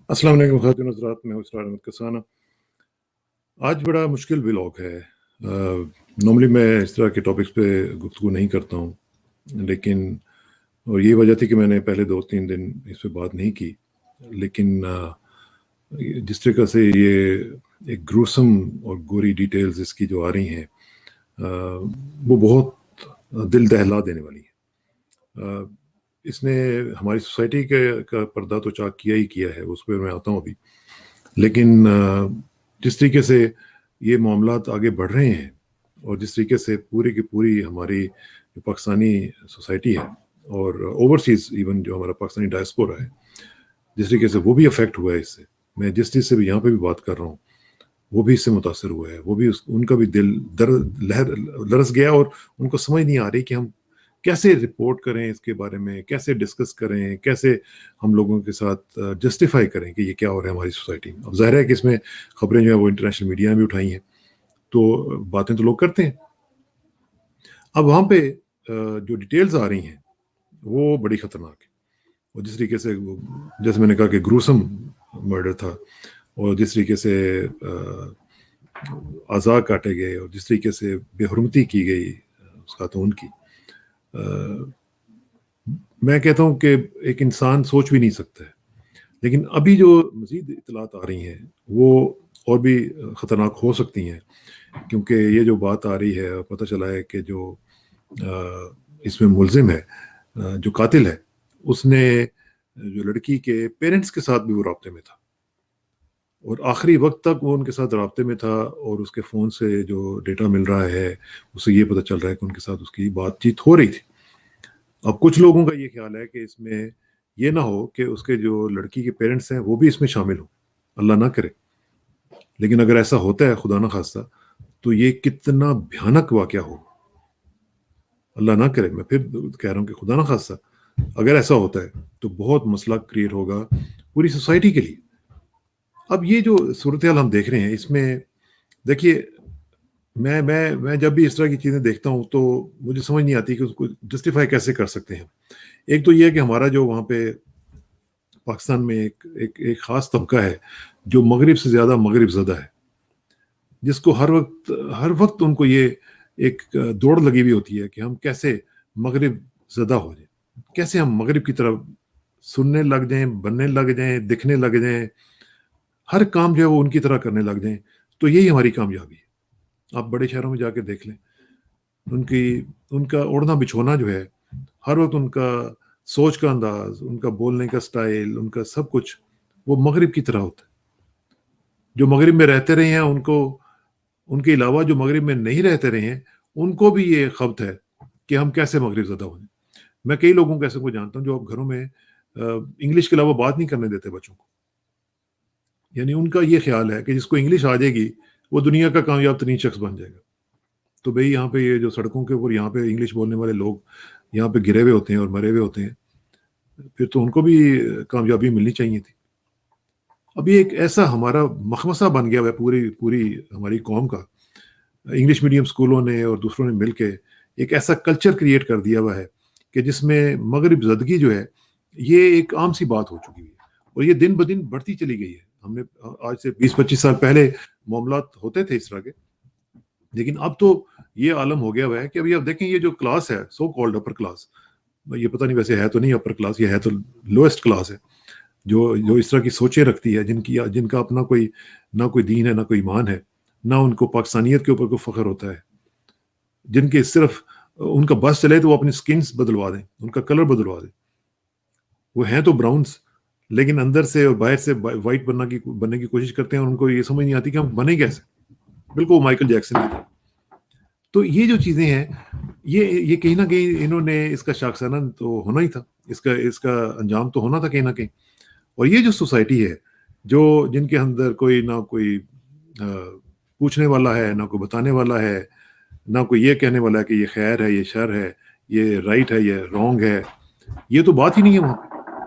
السلام علیکم خواتین و حضرات، میں ہوں اسرار احمد کسانہ۔ آج بڑا مشکل ولاگ ہے۔ نارملی میں اس طرح کے ٹاپکس پہ گفتگو نہیں کرتا ہوں، لیکن اور یہ وجہ تھی کہ میں نے پہلے 2-3 دن اس پہ بات نہیں کی، لیکن جس طریقے سے یہ ایک گروسم اور گوری ڈیٹیلز اس کی جو آ رہی ہیں وہ بہت دل دہلا دینے والی ہے۔ اس نے ہماری سوسائٹی کا پردہ تو چاک کیا ہی کیا ہے، اس پہ میں آتا ہوں ابھی، لیکن جس طریقے سے یہ معاملات آگے بڑھ رہے ہیں اور جس طریقے سے پوری کی پوری ہماری جو پاکستانی سوسائٹی ہے اور اوورسیز ایون جو ہمارا پاکستانی ڈائسپورا ہے، جس طریقے سے وہ بھی افیکٹ ہوا ہے اس سے، میں جس چیز سے بھی یہاں پہ بھی بات کر رہا ہوں وہ بھی اس سے متاثر ہوا ہے، وہ بھی ان کا بھی دل لرز گیا، اور ان کو سمجھ نہیں آ رہی کہ ہم کیسے رپورٹ کریں اس کے بارے میں، کیسے ڈسکس کریں، کیسے ہم لوگوں کے ساتھ جسٹیفائی کریں کہ یہ کیا ہو رہا ہے ہماری سوسائٹی میں۔ اب ظاہر ہے کہ اس میں خبریں جو ہیں وہ انٹرنیشنل میڈیا میں بھی اٹھائی ہیں، تو باتیں تو لوگ کرتے ہیں۔ اب وہاں پہ جو ڈیٹیلز آ رہی ہیں وہ بڑی خطرناک ہے، اور جس طریقے سے جیسے میں نے کہا کہ گروسم مرڈر تھا، اور جس طریقے سے اعضاء کاٹے گئے، اور جس طریقے سے بے حرمتی کی گئی اس خاتون کی، میں کہتا ہوں کہ ایک انسان سوچ بھی نہیں سکتا ہے۔ لیکن ابھی جو مزید اطلاعات آ رہی ہیں وہ اور بھی خطرناک ہو سکتی ہیں، کیونکہ یہ جو بات آ رہی ہے، پتہ چلا ہے کہ جو اس میں ملزم ہے، جو قاتل ہے، اس نے جو لڑکی کے پیرنٹس کے ساتھ بھی وہ رابطے میں تھا، اور آخری وقت تک وہ ان کے ساتھ رابطے میں تھا، اور اس کے فون سے جو ڈیٹا مل رہا ہے اسے یہ پتہ چل رہا ہے کہ ان کے ساتھ اس کی بات چیت ہو رہی تھی۔ اب کچھ لوگوں کا یہ خیال ہے کہ اس میں یہ نہ ہو کہ اس کے جو لڑکی کے پیرنٹس ہیں وہ بھی اس میں شامل ہوں، اللہ نہ کرے، لیکن اگر ایسا ہوتا ہے خدا نہ خواستہ تو یہ کتنا بھیانک واقعہ ہو، اللہ نہ کرے، میں پھر کہہ رہا ہوں کہ خدا نہ خواستہ اگر ایسا ہوتا ہے تو بہت مسئلہ کریٹ ہوگا پوری سوسائٹی کے لیے۔ اب یہ جو صورتحال ہم دیکھ رہے ہیں، اس میں دیکھیے، میں جب بھی اس طرح کی چیزیں دیکھتا ہوں تو مجھے سمجھ نہیں آتی کہ اس کو جسٹیفائی کیسے کر سکتے ہیں۔ ایک تو یہ ہے کہ ہمارا جو وہاں پہ پاکستان میں ایک خاص طبقہ ہے جو مغرب سے زیادہ مغرب زدہ ہے، جس کو ہر وقت ان کو یہ ایک دوڑ لگی ہوئی ہوتی ہے کہ ہم کیسے مغرب زدہ ہو جائیں، کیسے ہم مغرب کی طرف سننے لگ جائیں، بننے لگ جائیں، دکھنے لگ جائیں، ہر کام جو ہے وہ ان کی طرح کرنے لگ جائیں۔ تو یہی ہماری کامیابی ہے۔ آپ بڑے شہروں میں جا کے دیکھ لیں، ان کا اوڑھنا بچھونا جو ہے، ہر وقت ان کا سوچ کا انداز، ان کا بولنے کا سٹائل، ان کا سب کچھ وہ مغرب کی طرح ہوتا ہے۔ جو مغرب میں رہتے رہے ہیں ان کے علاوہ جو مغرب میں نہیں رہتے رہے ہیں ان کو بھی یہ خبت ہے کہ ہم کیسے مغرب زدہ ہو جائیں۔ میں کئی لوگوں کو ایسے کو جانتا ہوں جو اب گھروں میں انگلش کے علاوہ بات نہیں کرنے دیتے بچوں کو، یعنی ان کا یہ خیال ہے کہ جس کو انگلش آ جائے گی وہ دنیا کا کامیاب ترین شخص بن جائے گا۔ تو بھئی یہاں پہ یہ جو سڑکوں کے اوپر یہاں پہ انگلش بولنے والے لوگ یہاں پہ گرے ہوئے ہوتے ہیں اور مرے ہوئے ہوتے ہیں، پھر تو ان کو بھی کامیابی ملنی چاہیے تھی۔ اب یہ ایک ایسا ہمارا مخمصہ بن گیا ہے پوری ہماری قوم کا، انگلش میڈیم اسکولوں نے اور دوسروں نے مل کے ایک ایسا کلچر کریٹ کر دیا ہوا ہے کہ جس میں مغرب زدگی جو ہے یہ ایک عام سی بات ہو چکی ہے، اور یہ دن بدن بڑھتی چلی گئی ہے۔ ہم نے آج سے 20-25 سال پہلے معاملات ہوتے تھے اس طرح کے، لیکن اب تو یہ عالم ہو گیا ہوا ہے کہ ابھی آپ دیکھیں یہ جو کلاس ہے سو کالڈ اپر کلاس، یہ پتہ نہیں ویسے ہے تو نہیں اپر کلاس، یہ ہے تو لوئسٹ کلاس ہے، جو اس طرح کی سوچیں رکھتی ہے، جن کا اپنا نہ کوئی دین ہے، نہ کوئی ایمان ہے، نہ ان کو پاکستانیت کے اوپر کوئی فخر ہوتا ہے، جن کے صرف ان کا بس چلے تو وہ اپنی سکنز بدلوا دیں، ان کا کلر بدلوا دیں، وہ ہیں تو براؤنز لیکن اندر سے اور باہر سے وائٹ بننے کی کوشش کرتے ہیں، اور ان کو یہ سمجھ نہیں آتی کہ ہم بنے کیسے، بالکل مائیکل جیکسن کی طرح۔ تو یہ جو چیزیں ہیں یہ کہیں نہ کہیں انہوں نے اس کا شاخسانہ تو ہونا ہی تھا، اس کا انجام تو ہونا تھا کہیں نہ کہیں۔ اور یہ جو سوسائٹی ہے جن کے اندر نہ کوئی پوچھنے والا ہے، نہ کوئی بتانے والا ہے، نہ کوئی یہ کہنے والا ہے کہ یہ خیر ہے، یہ شر ہے، یہ رائٹ ہے، یہ رانگ ہے، یہ تو بات ہی نہیں ہے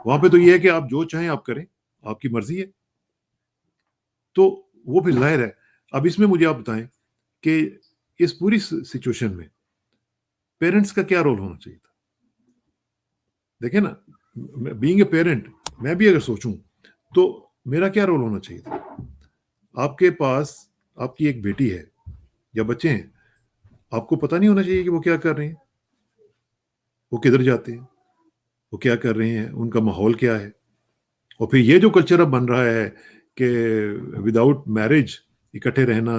وہاں پہ تو یہ ہے کہ آپ جو چاہیں آپ کریں، آپ کی مرضی ہے۔ تو وہ پھر ظاہر ہے، اب اس میں مجھے آپ بتائیں کہ اس پوری سچویشن میں پیرنٹس کا کیا رول ہونا چاہیے تھا؟ دیکھیں نا، بینگ اے پیرنٹ میں بھی اگر سوچوں تو میرا کیا رول ہونا چاہیے تھا؟ آپ کے پاس آپ کی ایک بیٹی ہے یا بچے ہیں، آپ کو پتہ نہیں ہونا چاہیے کہ وہ کیا کر رہے ہیں، وہ کدھر جاتے ہیں، وہ کیا کر رہے ہیں، ان کا ماحول کیا ہے؟ اور پھر یہ جو کلچر اب بن رہا ہے کہ وداؤٹ میرج اکٹھے رہنا،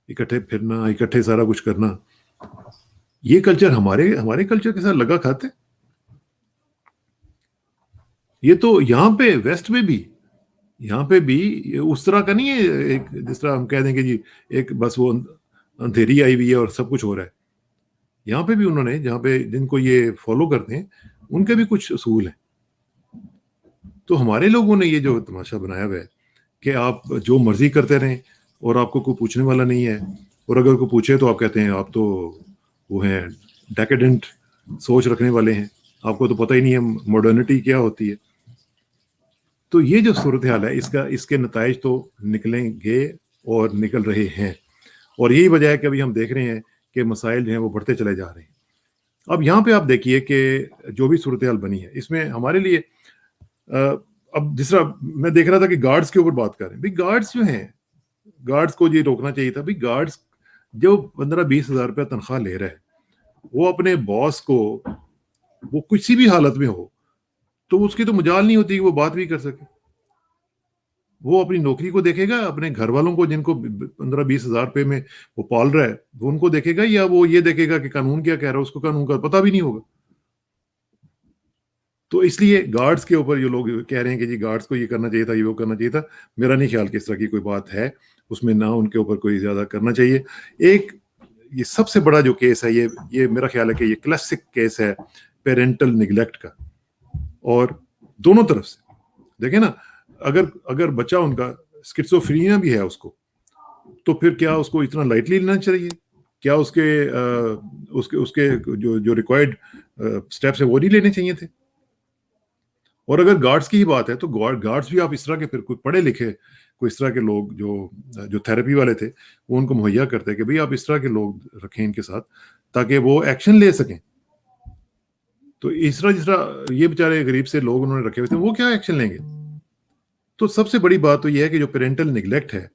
اکٹھے پھرنا، اکٹھے سارا کچھ کرنا، یہ کلچر ہمارے کلچر کے ساتھ لگا کھاتے ہیں۔ یہ تو یہاں پہ ویسٹ میں بھی، یہاں پہ بھی یہ اس طرح کا نہیں ہے، ایک جس طرح ہم کہہ دیں کہ جی ایک بس وہ اندھیری آئی ہوئی ہے اور سب کچھ ہو رہا ہے۔ یہاں پہ بھی انہوں نے، جہاں پہ جن کو یہ فالو کرتے ہیں، ان کے بھی کچھ اصول ہیں۔ تو ہمارے لوگوں نے یہ جو تماشا بنایا ہوا ہے کہ آپ جو مرضی کرتے رہیں اور آپ کو کوئی پوچھنے والا نہیں ہے، اور اگر کوئی پوچھے تو آپ کہتے ہیں آپ تو وہ ہیں ڈیکیڈنٹ سوچ رکھنے والے ہیں، آپ کو تو پتہ ہی نہیں ہے ماڈرنٹی کیا ہوتی ہے۔ تو یہ جو صورتحال ہے، اس کے نتائج تو نکلیں گے اور نکل رہے ہیں، اور یہی وجہ ہے کہ ابھی ہم دیکھ رہے ہیں کہ مسائل جو ہیں وہ بڑھتے چلے جا رہے ہیں۔ اب یہاں پہ آپ دیکھیے کہ جو بھی صورتحال بنی ہے اس میں ہمارے لیے اب جس طرح میں دیکھ رہا تھا کہ گارڈز کے اوپر بات کر رہے ہیں، بھائی گارڈز جو ہیں، گارڈز کو یہ روکنا چاہیے تھا۔ بھائی گارڈز جو 15-20 ہزار روپے تنخواہ لے رہا ہے، وہ اپنے باس کو، وہ کسی بھی حالت میں ہو تو اس کی تو مجال نہیں ہوتی کہ وہ بات بھی کر سکے۔ وہ اپنی نوکری کو دیکھے گا، اپنے گھر والوں کو جن کو 15-20 ہزار روپے میں وہ پال رہا ہے، وہ ان کو دیکھے گا، یا وہ یہ دیکھے گا کہ قانون کیا کہہ رہا ہے، اس کو قانون کا پتہ بھی نہیں ہوگا۔ تو اس لیے گارڈز کے اوپر یہ لوگ کہہ رہے ہیں کہ جی گارڈز کو یہ کرنا چاہیے تھا، یہ وہ کرنا چاہیے تھا، میرا نہیں خیال کہ اس طرح کی کوئی بات ہے، اس میں نہ ان کے اوپر کوئی زیادہ کرنا چاہیے۔ ایک یہ سب سے بڑا جو کیس ہے، یہ میرا خیال ہے کہ یہ کلاسک کیس ہے پیرنٹل نگلیکٹ کا، اور دونوں طرف سے دیکھیں نا، اگر بچہ ان کا اسکیزوفرینیا بھی ہے اس کو، تو پھر کیا اس کو اتنا لائٹلی لینا چاہیے؟ کیا اس کے جو ریکوائرڈ اسٹیپس ہیں وہ نہیں لینے چاہیے تھے؟ اور اگر گارڈز کی ہی بات ہے تو گارڈز بھی آپ اس طرح کے، پھر کوئی پڑھے لکھے، کوئی اس طرح کے لوگ جو تھراپی والے تھے، وہ ان کو مہیا کرتے کہ بھئی آپ اس طرح کے لوگ رکھیں ان کے ساتھ تاکہ وہ ایکشن لے سکیں۔ تو اس طرح جس طرح یہ بیچارے غریب سے لوگ انہوں نے رکھے ہوئے تھے، وہ کیا ایکشن لیں گے؟ تو سب سے بڑی بات تو یہ ہے کہ جو پیرنٹل نگلیکٹ ہے،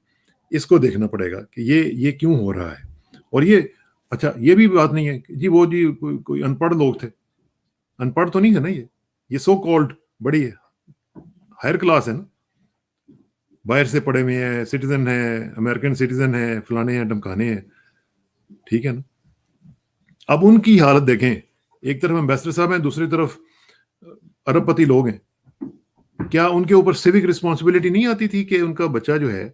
اس کو دیکھنا پڑے گا کہ یہ کیوں ہو رہا ہے۔ اور یہ اچھا یہ بھی بات نہیں ہے کہ جی وہ جی کوئی ان پڑھ لوگ تھے، ان پڑھ تو نہیں ہے نا، یہ سو کالڈ بڑی ہائر کلاس ہے نا، باہر سے پڑھے ہوئے ہیں، سٹیزن ہیں، امریکن سٹیزن ہیں، فلانے ہیں، ڈمکانے ہیں، ٹھیک ہے نا۔ اب ان کی حالت دیکھیں، ایک طرف امبیسڈر صاحب ہیں، دوسری طرف ارب پتی لوگ ہیں۔ کیا ان کے اوپر سیوک رسپانسبلٹی نہیں آتی تھی کہ ان کا بچہ جو ہے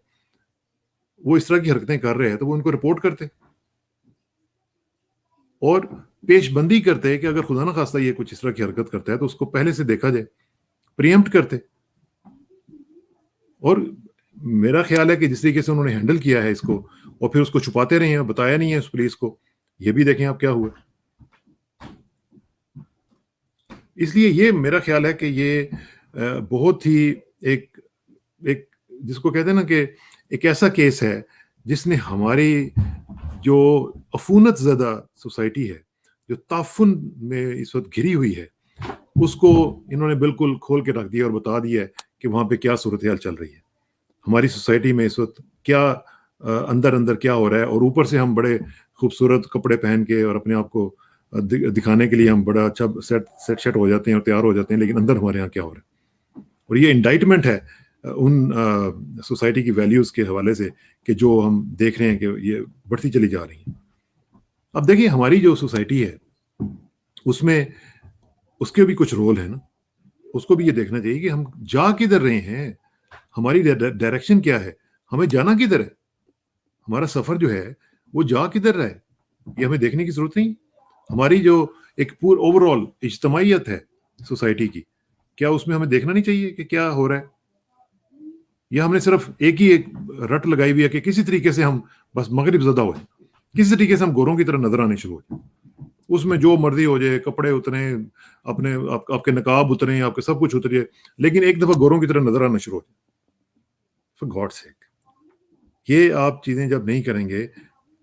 وہ اس طرح کی حرکتیں کر رہے ہیں تو وہ ان کو رپورٹ کرتے اور پیش بندی کرتے کہ اگر خدا نہ خواستہ یہ کچھ اس طرح کی حرکت کرتا ہے تو اس کو پہلے سے دیکھا جائے، پریمپٹ کرتے؟ اور میرا خیال ہے کہ جس طریقے سے انہوں نے ہینڈل کیا ہے اس کو، اور پھر اس کو چھپاتے رہے ہیں، بتایا نہیں ہے اس پولیس کو، یہ بھی دیکھیں آپ کیا ہوا۔ اس لیے یہ میرا خیال ہے کہ یہ بہت ہی ایک جس کو کہتے ہیں نا کہ ایک ایسا کیس ہے جس نے ہماری جو عفونت زدہ سوسائٹی ہے، جو تعفن میں اس وقت گھری ہوئی ہے، اس کو انہوں نے بالکل کھول کے رکھ دیا اور بتا دیا ہے کہ وہاں پہ کیا صورتحال چل رہی ہے، ہماری سوسائٹی میں اس وقت کیا اندر کیا ہو رہا ہے۔ اور اوپر سے ہم بڑے خوبصورت کپڑے پہن کے اور اپنے آپ کو دکھانے کے لیے ہم بڑا اچھا سیٹ شیٹ ہو جاتے ہیں اور تیار ہو جاتے ہیں، لیکن اندر ہمارے یہاں کیا ہو رہا ہے؟ اور یہ انڈائٹمنٹ ہے ان سوسائٹی کی ویلیوز کے حوالے سے کہ جو ہم دیکھ رہے ہیں کہ یہ بڑھتی چلی جا رہی ہیں۔ اب دیکھیں ہماری جو سوسائٹی ہے اس میں اس کے بھی کچھ رول ہے نا، اس کو بھی یہ دیکھنا چاہیے کہ ہم جا کدھر رہے ہیں، ہماری ڈائریکشن کیا ہے، ہمیں جانا کدھر ہے، ہمارا سفر جو ہے وہ جا کدھر رہا ہے، یہ ہمیں دیکھنے کی ضرورت نہیں۔ ہماری جو ایک اوور آل اجتماعیت ہے سوسائٹی کی، کیا اس میں ہمیں دیکھنا نہیں چاہیے کہ کیا ہو رہا ہے؟ یا ہم نے صرف ایک رٹ لگائی ہوئی ہے کہ کسی طریقے سے ہم بس مغرب زدہ ہو جائیں، کسی طریقے سے ہم گوروں کی طرح نظر آنے شروع ہو جائیں، اس میں جو مرضی ہو جائے، کپڑے اتریں، اپنے آپ کے نقاب اتریں، آپ کے سب کچھ اترے، لیکن ایک دفعہ گوروں کی طرح نظر آنا شروع ہو جائے۔ فار گاڈ سیک، یہ آپ چیزیں جب نہیں کریں گے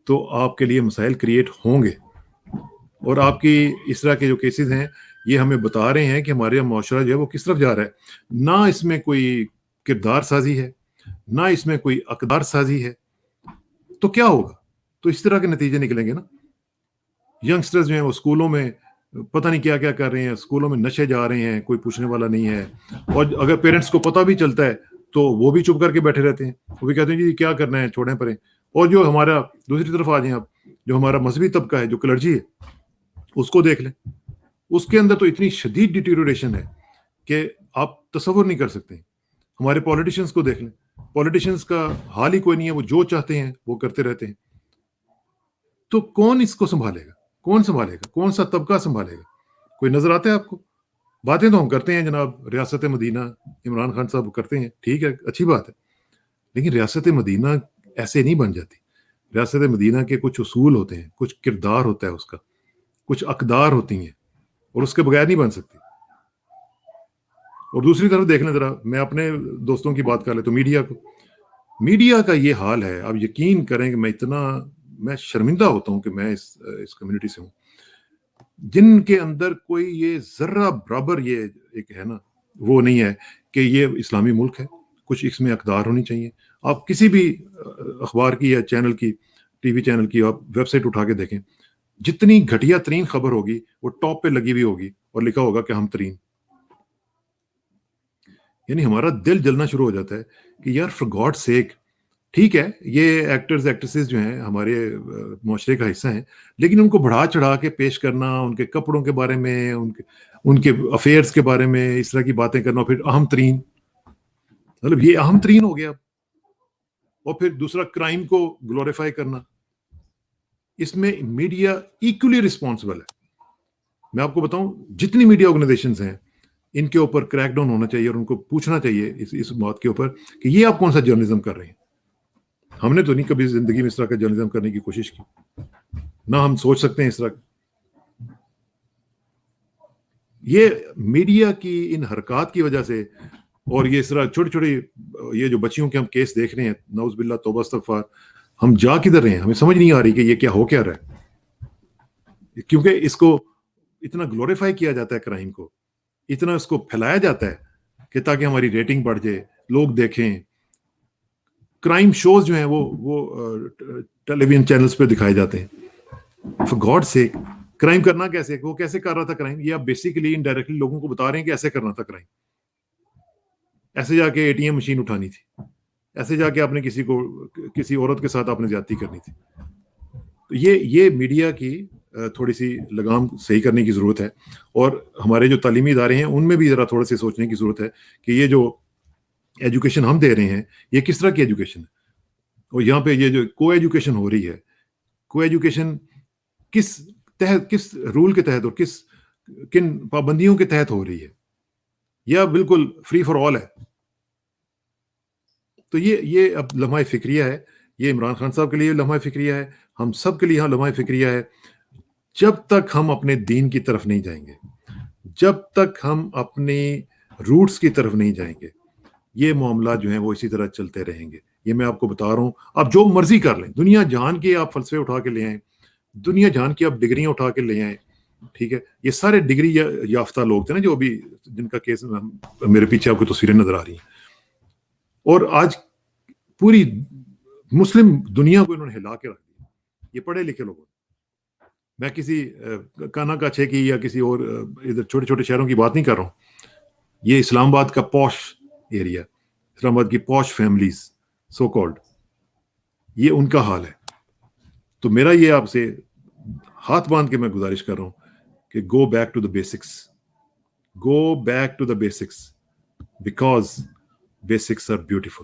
تو آپ کے لیے مسائل کریٹ ہوں گے۔ اور آپ کی اس طرح کے جو کیسز ہیں یہ ہمیں بتا رہے ہیں کہ ہمارے معاشرہ جو ہے وہ کس طرف جا رہا ہے۔ نہ اس میں کوئی کردار سازی ہے، نہ اس میں کوئی اقدار سازی ہے، تو کیا ہوگا؟ تو اس طرح کے نتیجے نکلیں گے نا. ینگسٹرز جو ہیں وہ اسکولوں میں پتہ نہیں کیا کیا کر رہے ہیں، اسکولوں میں نشے جا رہے ہیں، کوئی پوچھنے والا نہیں ہے. اور اگر پیرنٹس کو پتہ بھی چلتا ہے تو وہ بھی چپ کر کے بیٹھے رہتے ہیں، وہ بھی کہتے ہیں جی کیا کرنا ہے، چھوڑیں پریں. اور جو ہمارا دوسری طرف آ جائیں آپ، جو ہمارا مذہبی طبقہ ہے، جو کلرجی ہے، اس کو دیکھ لیں. اس کے اندر تو اتنی شدید ڈیٹیریوریشن ہے کہ آپ تصور نہیں کر سکتے. ہمارے پولیٹیشینز کو دیکھ لیں، پولیٹیشینز کا حال ہی کوئی نہیں ہے، وہ جو چاہتے ہیں وہ کرتے رہتے ہیں. تو کون اس کو سنبھالے گا؟ کون سنبھالے گا؟ کون سا طبقہ سنبھالے گا؟ کوئی نظر آتا ہے آپ کو؟ باتیں تو ہم کرتے ہیں جناب، ریاست مدینہ عمران خان صاحب کرتے ہیں، ٹھیک ہے، اچھی بات ہے، لیکن ریاست مدینہ ایسے نہیں بن جاتی. ریاست مدینہ کے کچھ اصول ہوتے ہیں، کچھ کردار ہوتا ہے اس کا، کچھ اقدار ہوتی ہیں، اور اس کے بغیر نہیں بن سکتی. اور دوسری طرف دیکھ لیں ذرا، میں اپنے دوستوں کی بات کر لیں تو میڈیا کو، میڈیا کا یہ حال ہے. آپ یقین کریں کہ میں شرمندہ ہوتا ہوں کہ میں اس کمیونٹی سے ہوں، جن کے اندر کوئی یہ ذرہ برابر یہ ایک ہے نا، وہ نہیں ہے کہ یہ اسلامی ملک ہے، کچھ اس میں اقدار ہونی چاہیے. آپ کسی بھی اخبار کی یا چینل کی، ٹی وی چینل کی آپ ویب سائٹ اٹھا کے دیکھیں، جتنی گھٹیا ترین خبر ہوگی وہ ٹاپ پہ لگی ہوئی ہوگی اور لکھا ہوگا کہ ہم ترین. یعنی ہمارا دل جلنا شروع ہو جاتا ہے کہ یار فار گاڈ سیک، ٹھیک ہے یہ ایکٹرز ایکٹریسز جو ہیں ہمارے معاشرے کا حصہ ہیں، لیکن ان کو بڑھا چڑھا کے پیش کرنا، ان کے کپڑوں کے بارے میں، ان کے افیئرز کے بارے میں اس طرح کی باتیں کرنا، پھر اہم ترین، مطلب یہ اہم ترین ہو گیا. اور پھر دوسرا کرائم کو گلوریفائی کرنا. اس میں میڈیا ایکولی رسپانسبل ہے. میں آپ کو بتاؤں جتنی میڈیا آرگنائزیشنز ہیں ان کے اوپر کریک ڈاؤن ہونا چاہیے اور ان کو پوچھنا چاہیے اس بات کے اوپر کہ یہ آپ کون سا جرنلزم کر رہے ہیں. ہم نے تو نہیں کبھی زندگی میں اس طرح کا جرنلزم کرنے کی کوشش کی، نہ ہم سوچ سکتے ہیں اس طرح. یہ میڈیا کی ان حرکات کی وجہ سے، اور یہ اس طرح چھوٹی چھوٹی یہ جو بچیوں کے ہم کیس دیکھ رہے ہیں، نعوذ باللہ توبہ استغفار، ہم جا کدھر رہے ہیں؟ ہمیں سمجھ نہیں آ رہی کہ یہ کیا ہو کیا رہا ہے. کیونکہ اس کو اتنا گلوریفائی کیا جاتا ہے، کرائم کو اتنا اس کو پھیلایا جاتا ہے کہ تاکہ ہماری ریٹنگ بڑھ جائے، لوگ دیکھیں. کرائم شوز جو ہیں وہ ٹیلی ویژن چینلز پہ دکھائے جاتے ہیں. فار گاڈ سیک، کرائم کرنا کیسے، وہ کیسے کر رہا تھا کرائم؟ یہ آپ بیسیکلی انڈائریکٹلی لوگوں کو بتا رہے ہیں کہ ایسے کرنا تھا کرائم. ایسے جا کے ATM مشین اٹھانی تھی، ایسے جا کے آپ نے کسی عورت کے ساتھ آپ نے زیادتی کرنی تھی. تو یہ میڈیا کی تھوڑی سی لگام صحیح کرنے کی ضرورت ہے. اور ہمارے جو تعلیمی ادارے ہیں ان میں بھی ذرا تھوڑا سی سوچنے کی ضرورت ہے کہ یہ جو ایجوکیشن ہم دے رہے ہیں یہ کس طرح کی ایجوکیشن ہے. اور یہاں پہ یہ جو کو ایجوکیشن ہو رہی ہے، کو ایجوکیشن کس رول کے تحت اور کن پابندیوں کے تحت ہو رہی ہے، یا بالکل فری فار آل ہے. تو یہ اب لمحہ فکریہ ہے. یہ عمران خان صاحب کے لیے لمحہ فکریہ ہے، ہم سب کے لیے یہاں لمحہ فکریہ ہے. جب تک ہم اپنے دین کی طرف نہیں جائیں گے، جب تک ہم اپنے روٹس کی طرف نہیں جائیں گے، یہ معاملات جو ہیں وہ اسی طرح چلتے رہیں گے. یہ میں آپ کو بتا رہا ہوں. آپ جو مرضی کر لیں، دنیا جہان کے آپ فلسفے اٹھا کے لے آئیں، دنیا جہان کی آپ ڈگریاں اٹھا کے لے آئیں، ٹھیک ہے. یہ سارے ڈگری یافتہ لوگ تھے نا جو ابھی جن کا کیس میرے پیچھے آپ کو تصویریں نظر آ رہی ہیں، اور آج پوری مسلم دنیا کو انہوں نے ہلا کے رکھ دیا. یہ پڑھے لکھے لوگ. میں کسی کانا کاچھے کی یا کسی اور ادھر چھوٹے چھوٹے شہروں کی بات نہیں کر رہا ہوں. یہ اسلام آباد کا پوش ایریا، اسلام آباد کی پوش فیملیز سو کالڈ، یہ ان کا حال ہے. تو میرا یہ آپ سے ہاتھ باندھ کے میں گزارش کر رہا ہوں کہ go back to the basics, go back to the basics, because basics are beautiful.